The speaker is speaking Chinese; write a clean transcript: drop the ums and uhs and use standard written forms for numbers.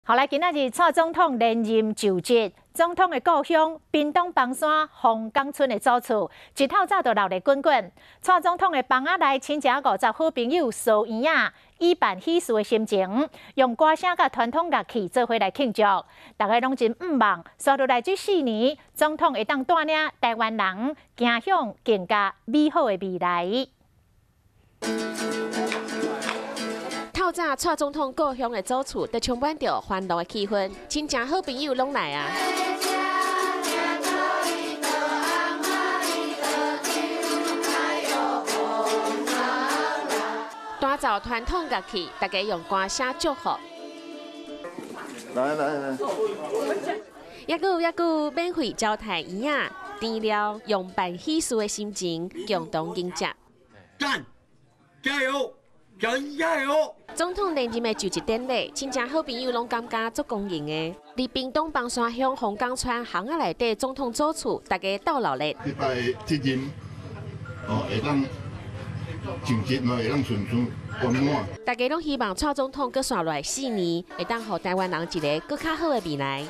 后来今仔日蔡总统连任就职，总统的故乡屏东邦山凤冈村的祖厝，一透早就热闹滚滚。蔡总统的房仔内亲戚50好朋友烧圆仔，以办喜事的心情，用歌声甲传统乐器做伙来庆祝。大家拢真毋忘，刷落来这4年，总统会当带领台湾人走向更加美好的未来。透早，蔡总统故乡的祖厝，都充满着欢乐的气氛，亲戚好朋友拢来啊！弹奏传统乐器，大家用歌声祝福。来，也有免费招待圆仔、甜料，用办喜事的心情共同迎接。干，加油！加油！总统连任的就职典礼，亲戚好朋友拢感觉足公平的。伫屏东邦山乡凤冈村巷仔内底，总统祖厝，大家斗热闹。礼拜责任，会当就职嘛，会当顺圆满。大家拢希望蔡总统阁刷落来4年，会当予台湾人一个更较好的未来。